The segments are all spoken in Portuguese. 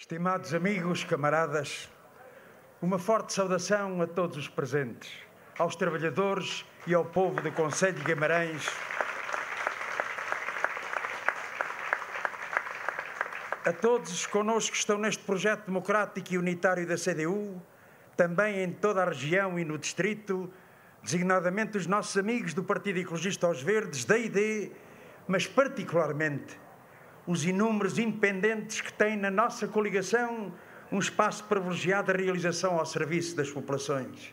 Estimados amigos, camaradas, uma forte saudação a todos os presentes, aos trabalhadores e ao povo do Concelho de Guimarães, a todos connosco que estão neste projeto democrático e unitário da CDU, também em toda a região e no distrito, designadamente os nossos amigos do Partido Ecologista aos Verdes, da ID, mas particularmente os inúmeros independentes que têm na nossa coligação um espaço privilegiado de realização ao serviço das populações.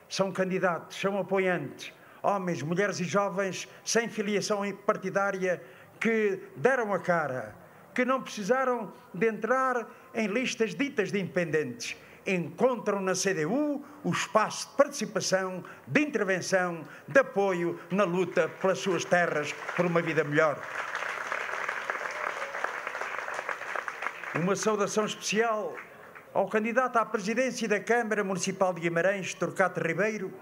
São candidatos, são apoiantes, homens, mulheres e jovens sem filiação partidária que deram a cara, que não precisaram de entrar em listas ditas de independentes. Encontram na CDU o espaço de participação, de intervenção, de apoio na luta pelas suas terras por uma vida melhor. Uma saudação especial ao candidato à presidência da Câmara Municipal de Guimarães, Torquato Ribeiro,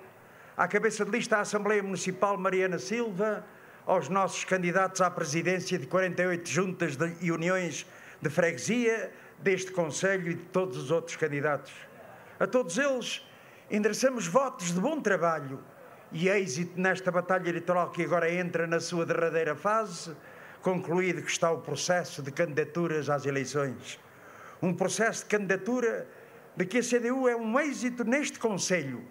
à cabeça de lista à Assembleia Municipal, Mariana Silva, aos nossos candidatos à presidência de 48 juntas e uniões de freguesia deste Concelho e de todos os outros candidatos. A todos eles endereçamos votos de bom trabalho e êxito nesta batalha eleitoral que agora entra na sua derradeira fase, concluído que está o processo de candidaturas às eleições. Um processo de candidatura de que a CDU é um êxito neste Concelho,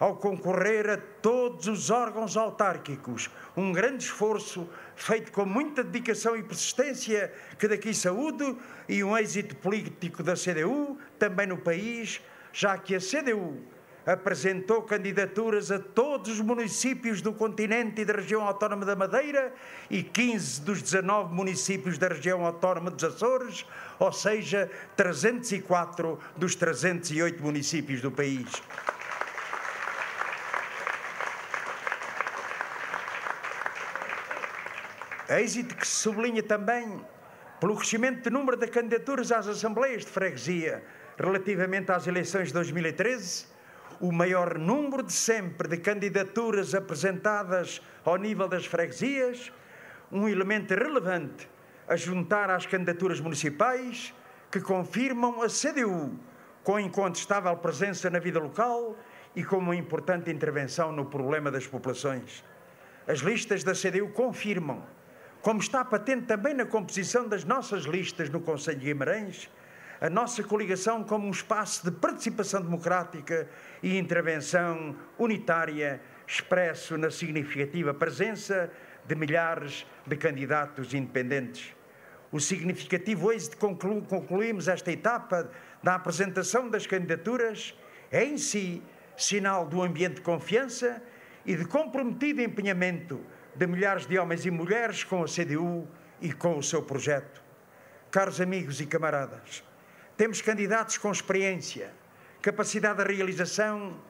ao concorrer a todos os órgãos autárquicos. Um grande esforço feito com muita dedicação e persistência que daqui saúdo, e um êxito político da CDU, também no país, já que a CDU apresentou candidaturas a todos os municípios do continente e da região autónoma da Madeira e 15 dos 19 municípios da região autónoma dos Açores, ou seja, 304 dos 308 municípios do país. Êxito que se sublinha também pelo crescimento de número de candidaturas às Assembleias de Freguesia relativamente às eleições de 2013, o maior número de sempre de candidaturas apresentadas ao nível das freguesias, um elemento relevante a juntar às candidaturas municipais que confirmam a CDU com incontestável presença na vida local e com uma importante intervenção no problema das populações. As listas da CDU confirmam, como está patente também na composição das nossas listas no Concelho de Guimarães, a nossa coligação como um espaço de participação democrática e intervenção unitária, expresso na significativa presença de milhares de candidatos independentes. O significativo êxito concluímos esta etapa da apresentação das candidaturas é em si sinal do ambiente de confiança e de comprometido empenhamento de milhares de homens e mulheres com a CDU e com o seu projeto. Caros amigos e camaradas, temos candidatos com experiência, capacidade de realização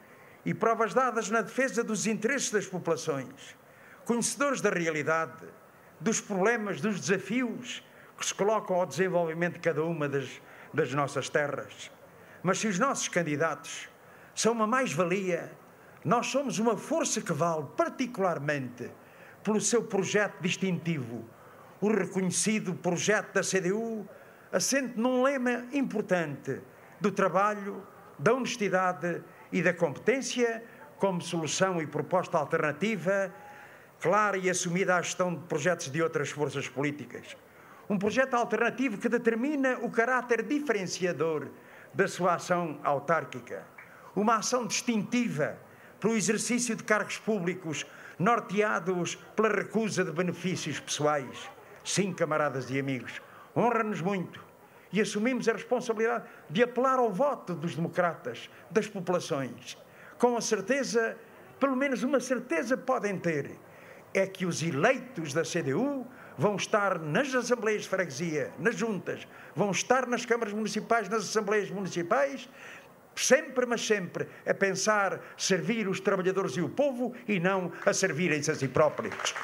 e provas dadas na defesa dos interesses das populações, conhecedores da realidade, dos problemas, dos desafios que se colocam ao desenvolvimento de cada uma das nossas terras. Mas se os nossos candidatos são uma mais-valia, nós somos uma força que vale particularmente pelo seu projeto distintivo, o reconhecido projeto da CDU, assente num lema importante do trabalho, da honestidade e da competência como solução e proposta alternativa, clara e assumida à gestão de projetos de outras forças políticas. Um projeto alternativo que determina o caráter diferenciador da sua ação autárquica. Uma ação distintiva pelo exercício de cargos públicos norteados pela recusa de benefícios pessoais. Sim, camaradas e amigos, honra-nos muito e assumimos a responsabilidade de apelar ao voto dos democratas, das populações. Com a certeza, pelo menos uma certeza podem ter, é que os eleitos da CDU vão estar nas assembleias de freguesia, nas juntas, vão estar nas câmaras municipais, nas assembleias municipais, sempre, mas sempre, a pensar servir os trabalhadores e o povo e não a servirem-se a si próprios.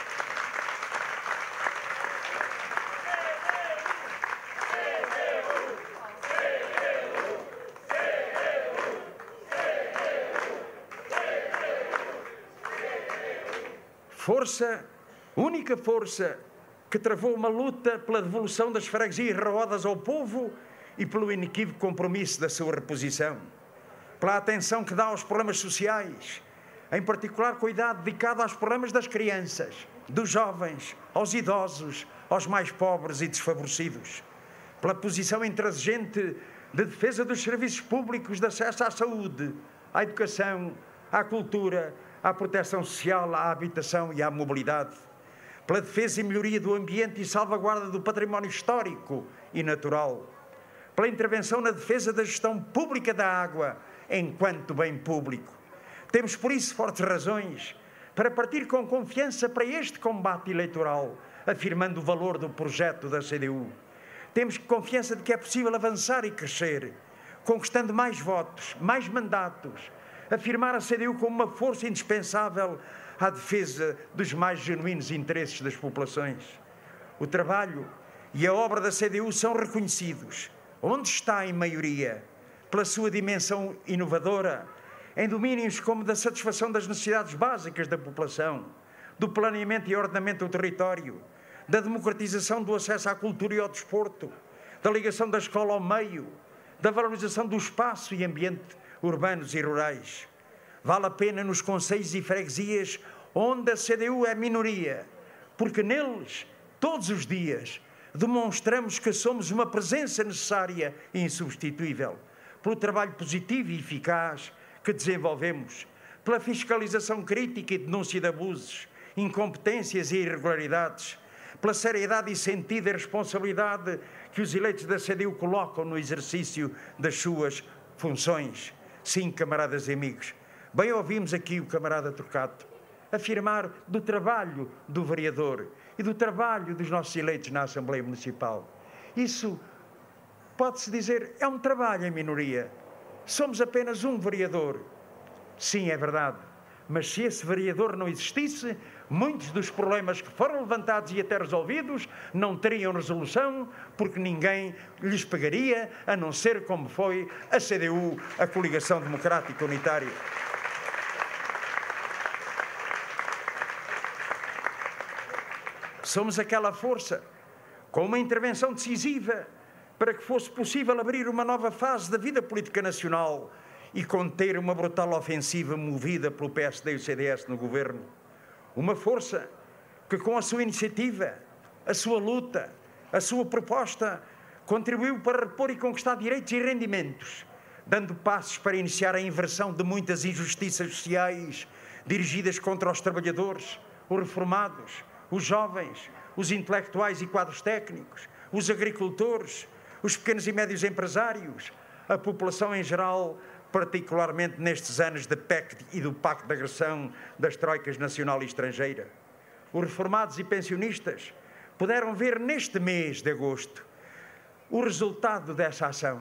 Força, única força que travou uma luta pela devolução das freguesias rodadas ao povo e pelo inequívoco compromisso da sua reposição, pela atenção que dá aos problemas sociais, em particular cuidado dedicado aos problemas das crianças, dos jovens, aos idosos, aos mais pobres e desfavorecidos, pela posição intransigente de defesa dos serviços públicos de acesso à saúde, à educação, à cultura, à proteção social, à habitação e à mobilidade, pela defesa e melhoria do ambiente e salvaguarda do património histórico e natural, pela intervenção na defesa da gestão pública da água enquanto bem público. Temos, por isso, fortes razões para partir com confiança para este combate eleitoral, afirmando o valor do projeto da CDU. Temos confiança de que é possível avançar e crescer, conquistando mais votos, mais mandatos, afirmar a CDU como uma força indispensável à defesa dos mais genuínos interesses das populações. O trabalho e a obra da CDU são reconhecidos, onde está em maioria, pela sua dimensão inovadora, em domínios como da satisfação das necessidades básicas da população, do planeamento e ordenamento do território, da democratização do acesso à cultura e ao desporto, da ligação da escola ao meio, da valorização do espaço e ambiente urbanos e rurais. Vale a pena nos concelhos e freguesias onde a CDU é minoria, porque neles, todos os dias, demonstramos que somos uma presença necessária e insubstituível, pelo trabalho positivo e eficaz que desenvolvemos, pela fiscalização crítica e denúncia de abusos, incompetências e irregularidades, pela seriedade e sentido e responsabilidade que os eleitos da CDU colocam no exercício das suas funções. Sim, camaradas e amigos, bem ouvimos aqui o camarada Turcato afirmar do trabalho do vereador e do trabalho dos nossos eleitos na Assembleia Municipal. Isso, pode-se dizer, é um trabalho em minoria. Somos apenas um vereador. Sim, é verdade. Mas se esse vereador não existisse, muitos dos problemas que foram levantados e até resolvidos não teriam resolução, porque ninguém lhes pegaria, a não ser como foi a CDU, a Coligação Democrática Unitária. Somos aquela força com uma intervenção decisiva para que fosse possível abrir uma nova fase da vida política nacional e conter uma brutal ofensiva movida pelo PSD e o CDS no governo. Uma força que, com a sua iniciativa, a sua luta, a sua proposta, contribuiu para repor e conquistar direitos e rendimentos, dando passos para iniciar a inversão de muitas injustiças sociais dirigidas contra os trabalhadores, os reformados, os jovens, os intelectuais e quadros técnicos, os agricultores, os pequenos e médios empresários, a população em geral, particularmente nestes anos da PEC e do Pacto de Agressão das troicas nacional e estrangeira. Os reformados e pensionistas puderam ver neste mês de agosto o resultado dessa ação.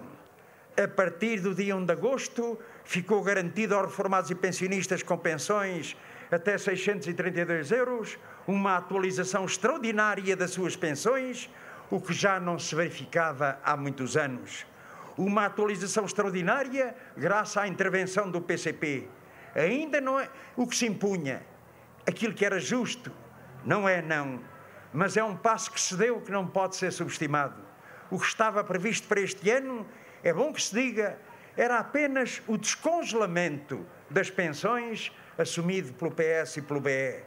A partir do dia 1 de agosto, ficou garantido aos reformados e pensionistas com pensões até 632 euros, uma atualização extraordinária das suas pensões, o que já não se verificava há muitos anos. Uma atualização extraordinária graças à intervenção do PCP. Ainda não é o que se impunha, aquilo que era justo, não é não, mas é um passo que se deu que não pode ser subestimado. O que estava previsto para este ano, é bom que se diga, era apenas o descongelamento das pensões assumido pelo PS e pelo BE.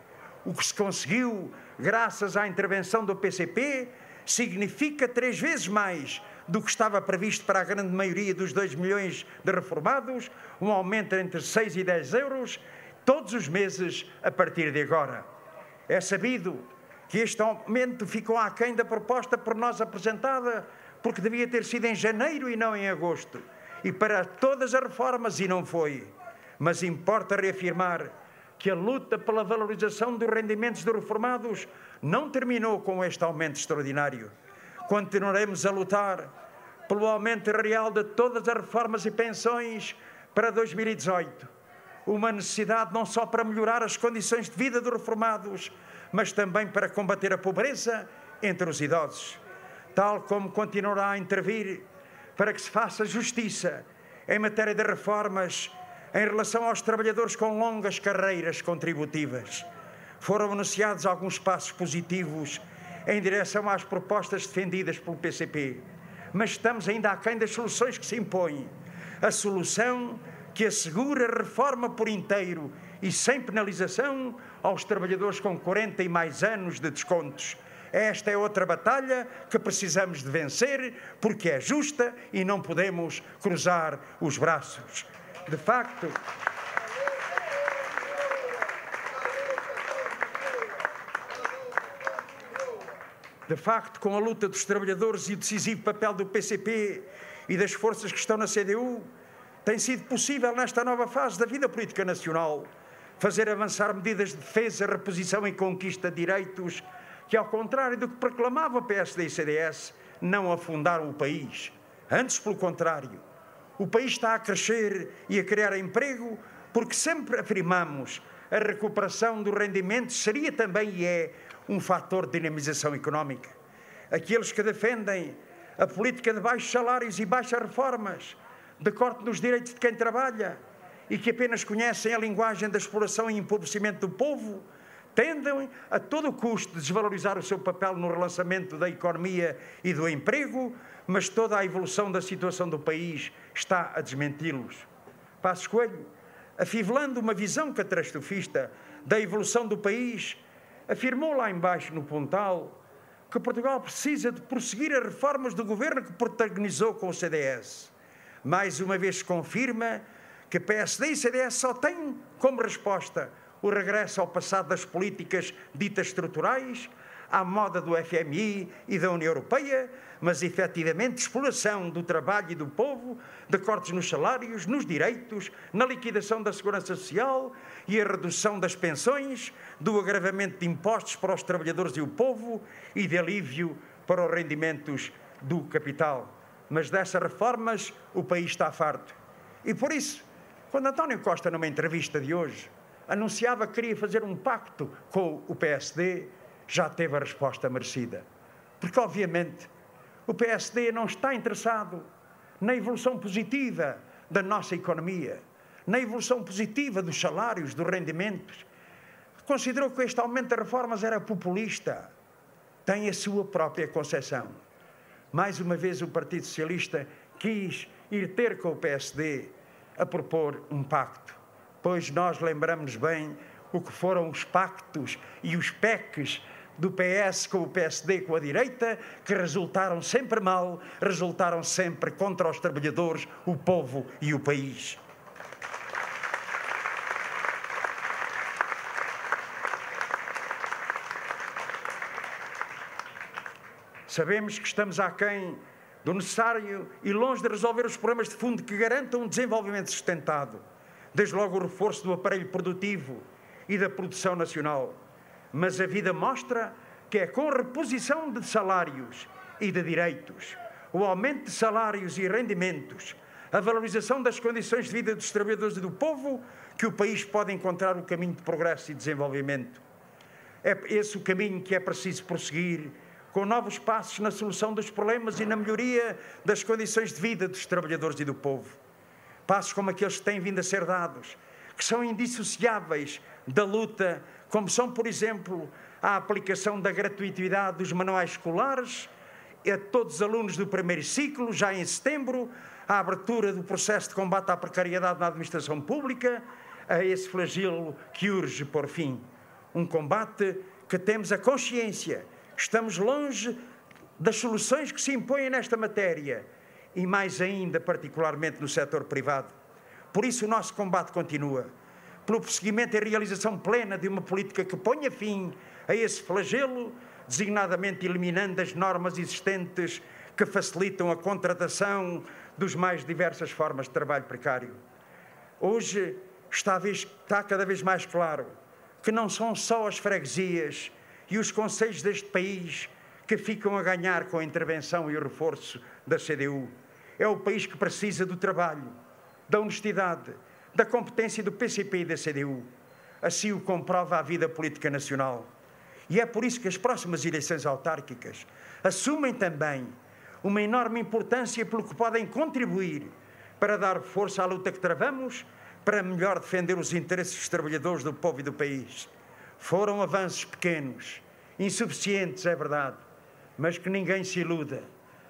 O que se conseguiu, graças à intervenção do PCP, significa 3 vezes mais do que estava previsto para a grande maioria dos 2 milhões de reformados, um aumento entre 6 e 10 euros, todos os meses a partir de agora. É sabido que este aumento ficou aquém da proposta por nós apresentada, porque devia ter sido em janeiro e não em agosto, e para todas as reformas, e não foi. Mas importa reafirmar que a luta pela valorização dos rendimentos dos reformados não terminou com este aumento extraordinário. Continuaremos a lutar pelo aumento real de todas as reformas e pensões para 2018. Uma necessidade não só para melhorar as condições de vida dos reformados, mas também para combater a pobreza entre os idosos. Tal como continuará a intervir para que se faça justiça em matéria de reformas em relação aos trabalhadores com longas carreiras contributivas. Foram anunciados alguns passos positivos em direção às propostas defendidas pelo PCP, mas estamos ainda aquém das soluções que se impõem. A solução que assegura a reforma por inteiro e sem penalização aos trabalhadores com 40 e mais anos de descontos. Esta é outra batalha que precisamos de vencer, porque é justa e não podemos cruzar os braços. De facto, com a luta dos trabalhadores e o decisivo papel do PCP e das forças que estão na CDU, tem sido possível, nesta nova fase da vida política nacional, fazer avançar medidas de defesa, reposição e conquista de direitos que, ao contrário do que proclamava o PSD e CDS, não afundaram o país. Antes, pelo contrário, o país está a crescer e a criar emprego porque sempre afirmamos a recuperação dos rendimentos seria também e é um fator de dinamização económica. Aqueles que defendem a política de baixos salários e baixas reformas, de corte nos direitos de quem trabalha e que apenas conhecem a linguagem da exploração e empobrecimento do povo, tendem a todo custo desvalorizar o seu papel no relançamento da economia e do emprego, mas toda a evolução da situação do país está a desmenti-los. Passos Coelho, afivelando uma visão catastrofista da evolução do país, afirmou lá embaixo no Pontal que Portugal precisa de prosseguir as reformas do governo que protagonizou com o CDS. Mais uma vez se confirma que PSD e CDS só têm como resposta o regresso ao passado das políticas ditas estruturais, à moda do FMI e da União Europeia, mas efetivamente exploração do trabalho e do povo, de cortes nos salários, nos direitos, na liquidação da segurança social e a redução das pensões, do agravamento de impostos para os trabalhadores e o povo e de alívio para os rendimentos do capital. Mas dessas reformas o país está farto. E por isso, quando António Costa, numa entrevista de hoje, anunciava que queria fazer um pacto com o PSD, já teve a resposta merecida. Porque, obviamente, o PSD não está interessado na evolução positiva da nossa economia, na evolução positiva dos salários, dos rendimentos. Considerou que este aumento das reformas era populista. Tem a sua própria concepção. Mais uma vez o Partido Socialista quis ir ter com o PSD a propor um pacto, pois nós lembramos bem o que foram os pactos e os PECs do PS com o PSD, com a direita, que resultaram sempre mal, resultaram sempre contra os trabalhadores, o povo e o país. Sabemos que estamos aquém do necessário e longe de resolver os problemas de fundo que garantam um desenvolvimento sustentado, desde logo o reforço do aparelho produtivo e da produção nacional. Mas a vida mostra que é com a reposição de salários e de direitos, o aumento de salários e rendimentos, a valorização das condições de vida dos trabalhadores e do povo, que o país pode encontrar o caminho de progresso e desenvolvimento. É esse o caminho que é preciso prosseguir, com novos passos na solução dos problemas e na melhoria das condições de vida dos trabalhadores e do povo. Passos como aqueles que têm vindo a ser dados, que são indissociáveis da luta, como são, por exemplo, a aplicação da gratuitidade dos manuais escolares a todos os alunos do primeiro ciclo, já em setembro, a abertura do processo de combate à precariedade na administração pública, a esse flagelo que urge por fim. Um combate que temos a consciência, estamos longe das soluções que se impõem nesta matéria e mais ainda, particularmente no setor privado. Por isso o nosso combate continua, pelo prosseguimento e realização plena de uma política que ponha fim a esse flagelo, designadamente eliminando as normas existentes que facilitam a contratação dos mais diversas formas de trabalho precário. Hoje está cada vez mais claro que não são só as freguesias e os concelhos deste país que ficam a ganhar com a intervenção e o reforço da CDU. É o país que precisa do trabalho, da honestidade, da competência do PCP e da CDU. Assim o comprova a vida política nacional. E é por isso que as próximas eleições autárquicas assumem também uma enorme importância pelo que podem contribuir para dar força à luta que travamos, para melhor defender os interesses dos trabalhadores, do povo e do país. Foram avanços pequenos, insuficientes, é verdade, mas que ninguém se iluda.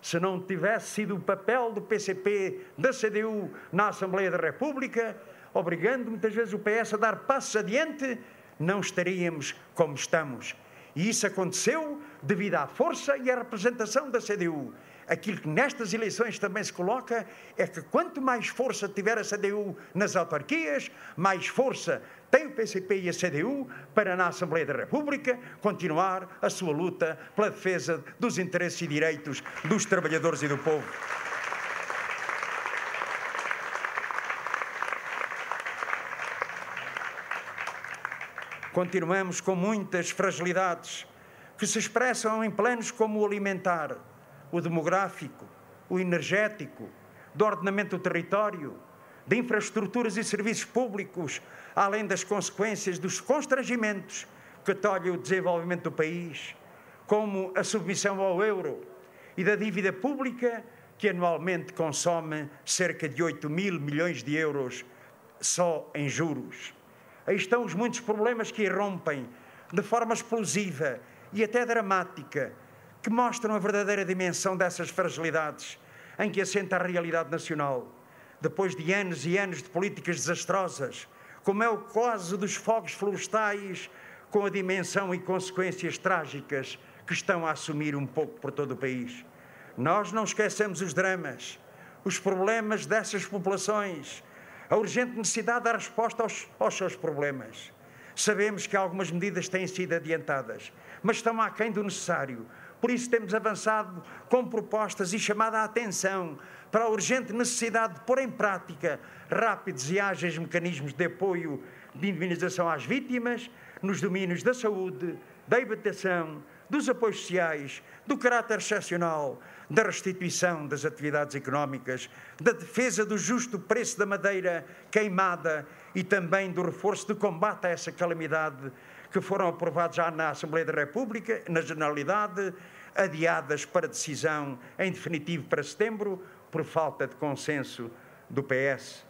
se não tivesse sido o papel do PCP, da CDU, na Assembleia da República, obrigando muitas vezes o PS a dar passos adiante, não estaríamos como estamos. E isso aconteceu devido à força e à representação da CDU. Aquilo que nestas eleições também se coloca é que quanto mais força tiver a CDU nas autarquias, mais força tem o PCP e a CDU para, na Assembleia da República, continuar a sua luta pela defesa dos interesses e direitos dos trabalhadores e do povo. Continuamos com muitas fragilidades que se expressam em planos como o alimentar, o demográfico, o energético, do ordenamento do território, de infraestruturas e serviços públicos, além das consequências dos constrangimentos que tolhem o desenvolvimento do país, como a submissão ao euro e da dívida pública, que anualmente consome cerca de 8 mil milhões de euros só em juros. Aí estão os muitos problemas que irrompem de forma explosiva e até dramática, que mostram a verdadeira dimensão dessas fragilidades em que assenta a realidade nacional. Depois de anos e anos de políticas desastrosas, como é o caso dos fogos florestais, com a dimensão e consequências trágicas que estão a assumir um pouco por todo o país. Nós não esquecemos os dramas, os problemas dessas populações, a urgente necessidade de dar resposta aos seus problemas. Sabemos que algumas medidas têm sido adiantadas, mas estão aquém do necessário. Por isso temos avançado com propostas e chamado a atenção para a urgente necessidade de pôr em prática rápidos e ágeis mecanismos de apoio de indemnização às vítimas nos domínios da saúde, da habitação, dos apoios sociais, do caráter excepcional, da restituição das atividades económicas, da defesa do justo preço da madeira queimada e também do reforço de combate a essa calamidade, que foram aprovados já na Assembleia da República, na Generalidade, adiadas para decisão em definitivo para setembro, por falta de consenso do PS.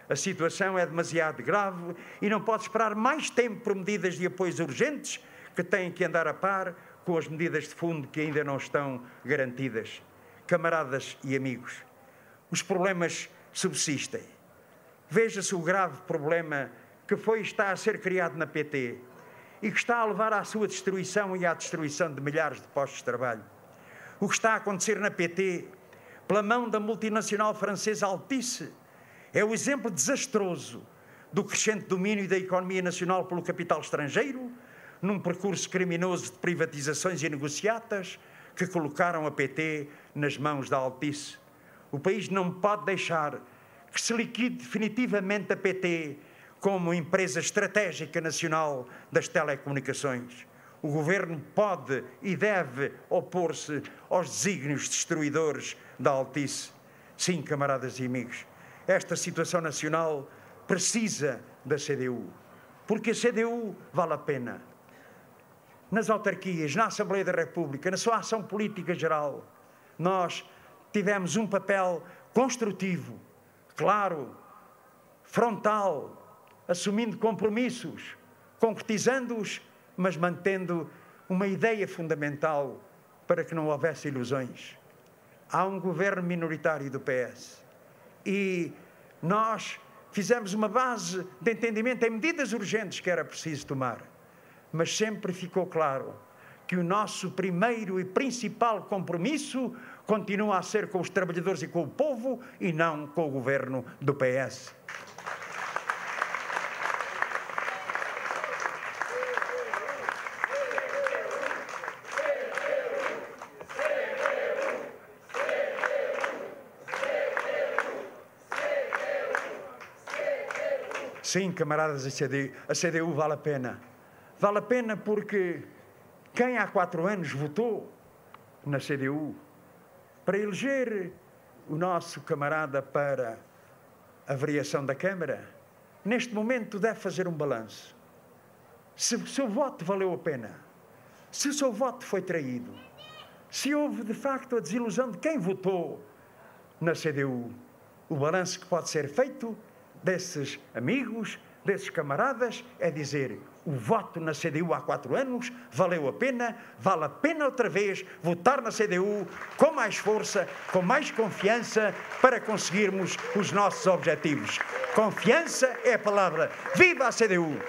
A situação é demasiado grave e não pode esperar mais tempo por medidas de apoios urgentes que têm que andar a par com as medidas de fundo que ainda não estão garantidas. Camaradas e amigos, os problemas subsistem. Veja-se o grave problema que está a ser criado na PT e que está a levar à sua destruição e à destruição de milhares de postos de trabalho. O que está a acontecer na PT, pela mão da multinacional francesa Altice, é o exemplo desastroso do crescente domínio da economia nacional pelo capital estrangeiro, num percurso criminoso de privatizações e negociatas que colocaram a PT nas mãos da Altice. O país não pode deixar que se liquide definitivamente a PT como empresa estratégica nacional das telecomunicações. O Governo pode e deve opor-se aos desígnios destruidores da Altice. Sim, camaradas e amigos, esta situação nacional precisa da CDU, porque a CDU vale a pena. Nas autarquias, na Assembleia da República, na sua ação política geral, nós tivemos um papel construtivo, claro, frontal, assumindo compromissos, concretizando-os, mas mantendo uma ideia fundamental para que não houvesse ilusões. Há um governo minoritário do PS e nós fizemos uma base de entendimento em medidas urgentes que era preciso tomar, mas sempre ficou claro que o nosso primeiro e principal compromisso continua a ser com os trabalhadores e com o povo e não com o governo do PS. Sim, camaradas, a CDU vale a pena. Vale a pena porque quem há 4 anos votou na CDU para eleger o nosso camarada para a variação da Câmara, neste momento deve fazer um balanço. Se o seu voto valeu a pena, se o seu voto foi traído, se houve de facto a desilusão de quem votou na CDU, o balanço que pode ser feito desses amigos, desses camaradas, é dizer: o voto na CDU há 4 anos valeu a pena, vale a pena outra vez votar na CDU com mais força, com mais confiança, para conseguirmos os nossos objetivos. Confiança é a palavra. Viva a CDU!